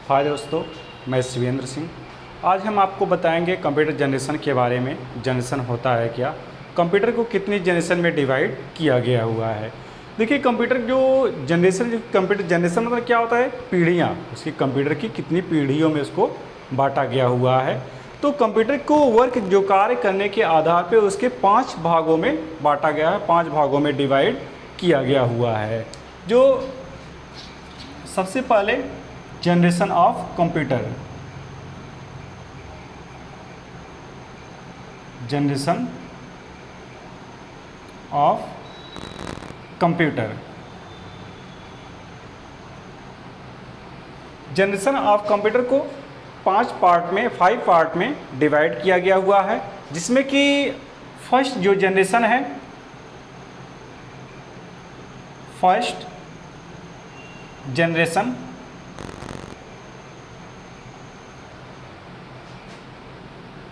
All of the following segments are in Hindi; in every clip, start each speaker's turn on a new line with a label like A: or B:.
A: हाय दोस्तों, मैं शिवेंद्र सिंह। आज हम आपको बताएंगे कंप्यूटर जनरेशन के बारे में। जनरेशन होता है क्या, कंप्यूटर को कितनी जनरेशन में डिवाइड किया गया हुआ है। देखिए, कंप्यूटर जनरेशन मतलब क्या होता है, पीढ़ियाँ, उसकी कंप्यूटर की कितनी पीढ़ियों में उसको बांटा गया हुआ है। तो कंप्यूटर को वर्क जो कार्य करने के आधार पे उसके 5 भागों में बांटा गया है, 5 भागों में डिवाइड किया गया हुआ है। जो सबसे पहले generation of computer, generation of computer, generation of computer को 5 पार्ट में डिवाइड किया गया हुआ है, जिसमें कि फर्स्ट जो जनरेशन है, फर्स्ट जनरेशन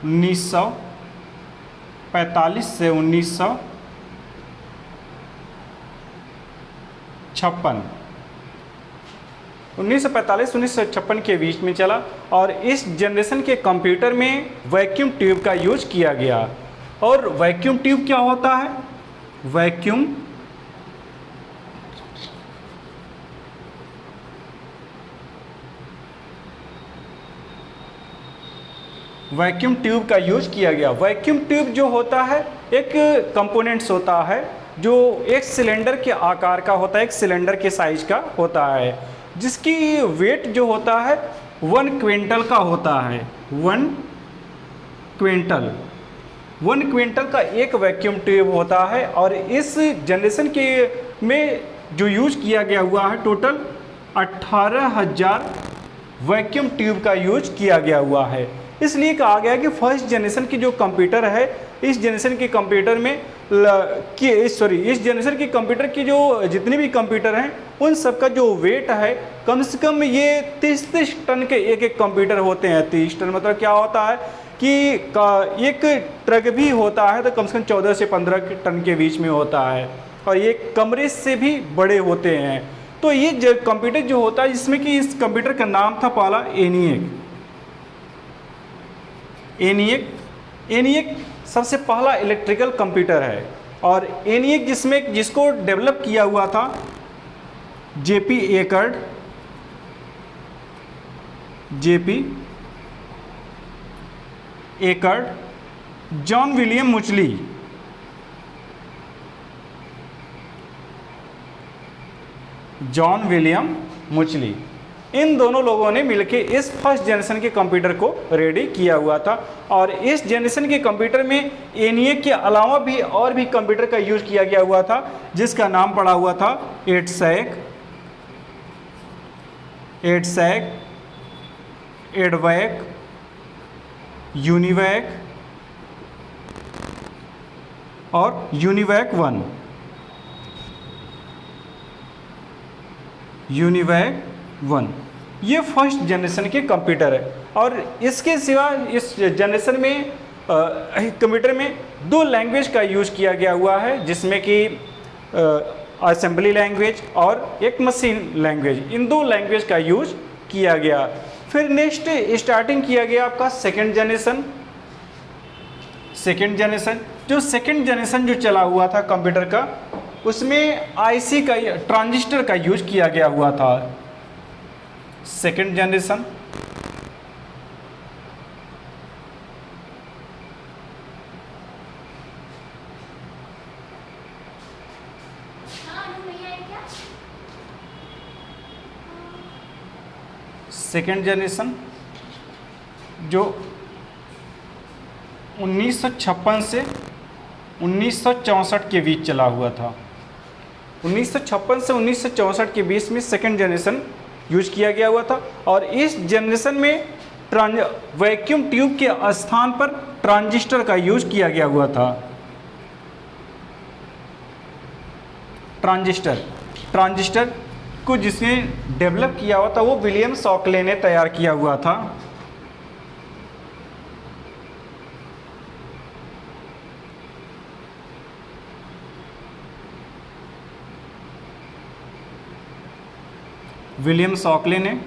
A: 1945 से 1956 के बीच में चला। और इस जनरेशन के कंप्यूटर में वैक्यूम ट्यूब का यूज किया गया। और वैक्यूम ट्यूब क्या होता है? वैक्यूम ट्यूब का यूज किया गया। वैक्यूम ट्यूब जो होता है, एक कंपोनेंट्स होता है जो एक सिलेंडर के आकार का होता है, एक सिलेंडर के साइज का होता है, जिसकी वेट जो होता है 1 क्विंटल का होता है। 1 क्विंटल का एक वैक्यूम ट्यूब होता है। और इस जनरेशन के में जो यूज किया गया हुआ है, टोटल 18,000 वैक्यूम ट्यूब का यूज किया गया हुआ है। इसलिए कहा गया कि फर्स्ट जनरेशन की जो कंप्यूटर है, इस जनरेशन के कंप्यूटर में इस जनरेशन के कंप्यूटर की जो जितने भी कंप्यूटर हैं, उन सब का जो वेट है, कम से कम ये 30 टन के एक कंप्यूटर होते हैं। 30 टन मतलब क्या होता है कि एक ट्रक भी होता है तो कम से कम 14 से 15 टन के बीच में होता है, और ये कमरे से भी बड़े होते हैं। तो ये जो कंप्यूटर जो होता है, जिसमें कि इस कंप्यूटर का नाम था पहला ENIAC सबसे पहला इलेक्ट्रिकल कंप्यूटर है। और ENIAC जिसको डेवलप किया हुआ था JP एकर्ड, जॉन विलियम मुचली, इन दोनों लोगों ने मिलकर इस फर्स्ट जनरेशन के कंप्यूटर को रेडी किया हुआ था। और इस जनरेशन के कंप्यूटर में ENIAC के अलावा भी और भी कंप्यूटर का यूज किया गया हुआ था, जिसका नाम पड़ा हुआ था EDSAC, EDVAC, UNIVAC और UNIVAC 1। ये फर्स्ट जनरेशन के कंप्यूटर है। और इसके सिवा इस जनरेशन में कंप्यूटर में 2 लैंग्वेज का यूज किया गया हुआ है, जिसमें कि असेंबली लैंग्वेज और एक मशीन लैंग्वेज। इन 2 लैंग्वेज का यूज किया गया। फिर नेक्स्ट स्टार्टिंग किया गया आपका सेकेंड जनरेशन। जो सेकेंड जनरेशन जो चला हुआ था कंप्यूटर का, उसमें IC का, ट्रांजिस्टर का यूज किया गया हुआ था। सेकेंड जनरेशन जो 1956 से 1964 के बीच चला हुआ था। 1956 से 1964 के बीच में सेकेंड जनरेशन यूज किया गया हुआ था। और इस जनरेशन में वैक्यूम ट्यूब के स्थान पर ट्रांजिस्टर का यूज किया गया हुआ था। ट्रांजिस्टर को जिसने डेवलप किया हुआ था, वो विलियम शॉकले ने तैयार किया हुआ था। विलियम शॉकले ने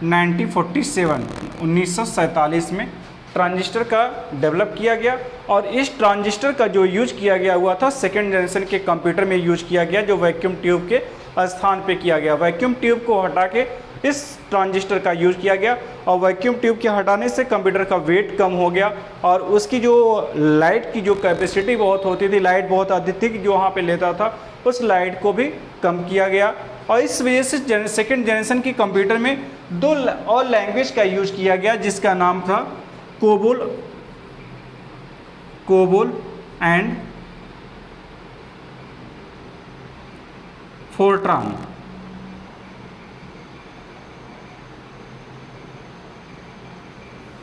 A: 1947 में ट्रांजिस्टर का डेवलप किया गया और इस ट्रांजिस्टर का जो यूज किया गया हुआ था सेकेंड जनरेशन के कंप्यूटर में यूज किया गया, जो वैक्यूम ट्यूब के स्थान पे किया गया। वैक्यूम ट्यूब को हटा के इस ट्रांजिस्टर का यूज किया गया और वैक्यूम ट्यूब के हटाने से कंप्यूटर का वेट कम हो गया और उसकी जो लाइट की जो कैपेसिटी बहुत होती थी, लाइट बहुत अधिक थी जो वहाँ पे लेता था, उस लाइट को भी कम किया गया। और इस वजह से सेकेंड जनरेशन के कंप्यूटर में 2 और लैंग्वेज का यूज किया गया जिसका नाम था COBOL and Fortran.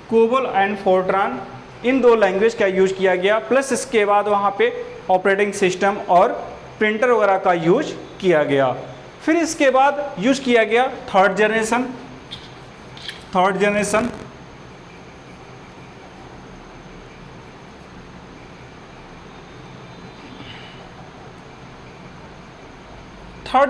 A: COBOL and Fortran, in 2 language का यूज किया गया। प्लस इसके बाद वहाँ पे ऑपरेटिंग सिस्टम और प्रिंटर वगैरह का यूज किया गया। फिर इसके बाद यूज किया गया थर्ड जनरेशन। थर्ड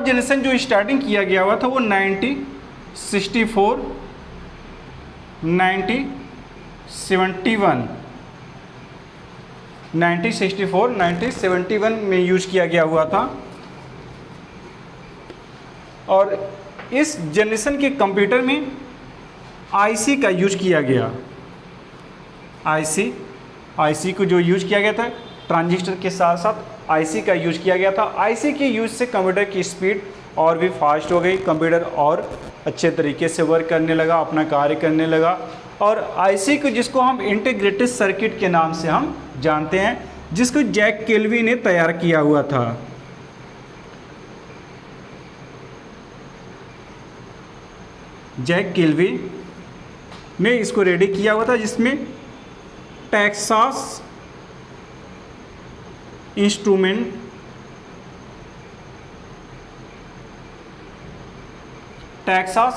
A: जनरेशन जो स्टार्टिंग किया गया हुआ था वो 1971 में यूज किया गया हुआ था। और इस जनरेशन के कंप्यूटर में आईसी का यूज किया गया। आईसी को जो यूज किया गया था ट्रांजिस्टर के साथ साथ आईसी का यूज किया गया था। आईसी के यूज से कंप्यूटर की स्पीड और भी फास्ट हो गई, कंप्यूटर और अच्छे तरीके से वर्क करने लगा, अपना कार्य करने लगा। और आईसी को जिसको हम इंटीग्रेटेड सर्किट के नाम से हम जानते हैं, जिसको जैक केल्वी ने तैयार किया हुआ था। जैक केल्वी ने इसको रेडी किया हुआ था, जिसमें टेक्सास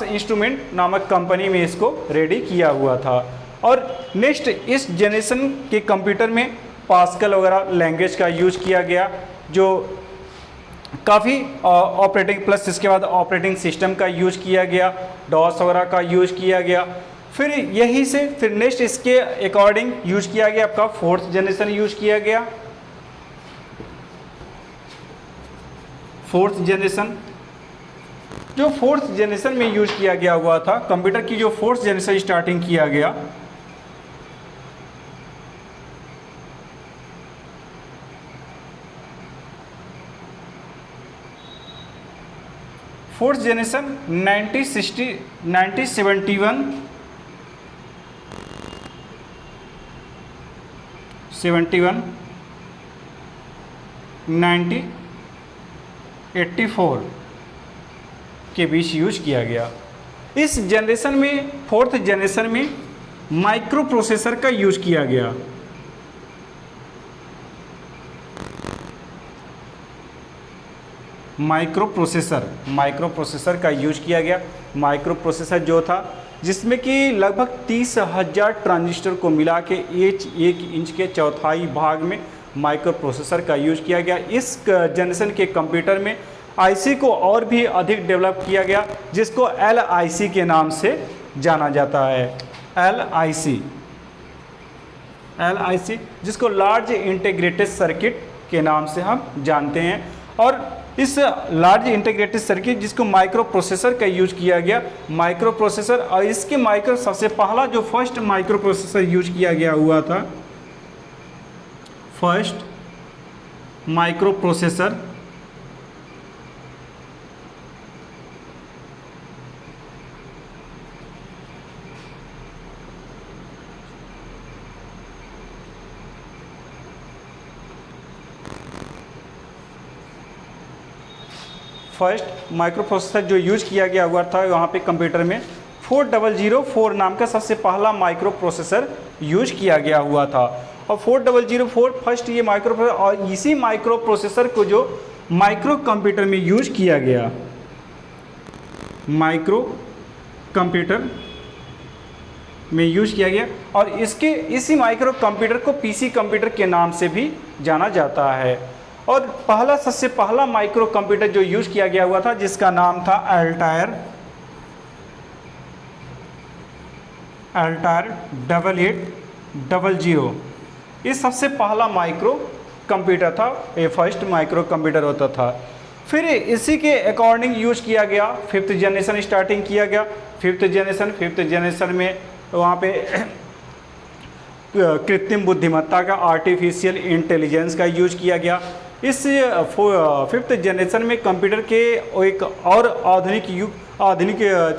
A: इंस्ट्रूमेंट नामक कंपनी में इसको रेडी किया हुआ था। और नेक्स्ट इस जनरेशन के कंप्यूटर में पास्कल वगैरह लैंग्वेज का यूज किया गया, जो काफ़ी ऑपरेटिंग, प्लस इसके बाद ऑपरेटिंग सिस्टम का यूज किया गया, डॉस वगैरह का यूज किया गया। फिर यहीं से फिर नेक्स्ट इसके अकॉर्डिंग यूज किया गया आपका फोर्थ जनरेशन यूज किया गया। फोर्थ जनरेशन में यूज किया गया हुआ था कंप्यूटर की, जो फोर्थ जनरेशन स्टार्टिंग किया गया, फोर्थ जनरेशन 1971 1984 के बीच यूज किया गया। इस जनरेशन में, फोर्थ जनरेशन में माइक्रो प्रोसेसर का यूज किया गया। माइक्रो प्रोसेसर का यूज किया गया। माइक्रो प्रोसेसर जो था जिसमें कि लगभग 30,000 ट्रांजिस्टर को मिला के 1 इंच के चौथाई भाग में माइक्रो प्रोसेसर का यूज किया गया। इस जनरेशन के कंप्यूटर में आईसी को और भी अधिक डेवलप किया गया, जिसको LIC के नाम से जाना जाता है। LIC जिसको लार्ज इंटीग्रेटेड सर्किट के नाम से हम जानते हैं। और इस लार्ज इंटीग्रेटेड सर्किट जिसको माइक्रो प्रोसेसर का यूज किया गया, माइक्रो प्रोसेसर, और इसके सबसे पहला जो फर्स्ट माइक्रो प्रोसेसर यूज किया गया हुआ था, फर्स्ट माइक्रो प्रोसेसर जो यूज किया गया हुआ था वहाँ पे कंप्यूटर में 4004 नाम का सबसे पहला माइक्रो प्रोसेसर यूज किया गया हुआ था। और 4004 फर्स्ट ये माइक्रो प्रोसेसर, और इसी माइक्रो प्रोसेसर को जो माइक्रो कंप्यूटर में यूज किया गया, माइक्रो कंप्यूटर में यूज किया गया। और इसी माइक्रो कंप्यूटर को पीसी कंप्यूटर के नाम से भी जाना जाता है। और सबसे पहला माइक्रो कंप्यूटर जो यूज किया गया हुआ था जिसका नाम था अल्टायर 8800। ये सबसे पहला माइक्रो कंप्यूटर था, ये फर्स्ट माइक्रो कंप्यूटर होता था। फिर इसी के अकॉर्डिंग यूज किया गया, फिफ्थ जनरेशन स्टार्टिंग किया गया। फिफ्थ जनरेशन में वहाँ पे कृत्रिम बुद्धिमत्ता का, आर्टिफिशियल इंटेलिजेंस का यूज किया गया। इस फिफ्थ जनरेशन में कंप्यूटर के एक और आधुनिक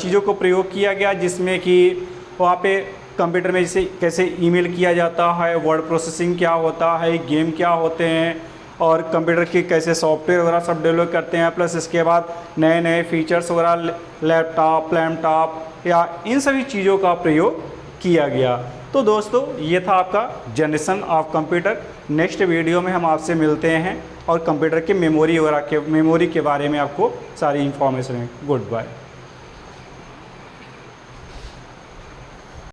A: चीज़ों को प्रयोग किया गया, जिसमें कि वहाँ पे कंप्यूटर में जैसे कैसे ईमेल किया जाता है, वर्ड प्रोसेसिंग क्या होता है, गेम क्या होते हैं, और कंप्यूटर के कैसे सॉफ्टवेयर वगैरह सब डेवलप करते हैं। प्लस इसके बाद नए नए फीचर्स वगैरह लैपटॉप या इन सभी चीज़ों का प्रयोग किया गया। तो दोस्तों ये था आपका generation of computer. Next video में हम आपसे मिलते हैं और कंप्यूटर के मेमोरी के बारे में आपको सारी इन्फॉर्मेशन है। Good bye.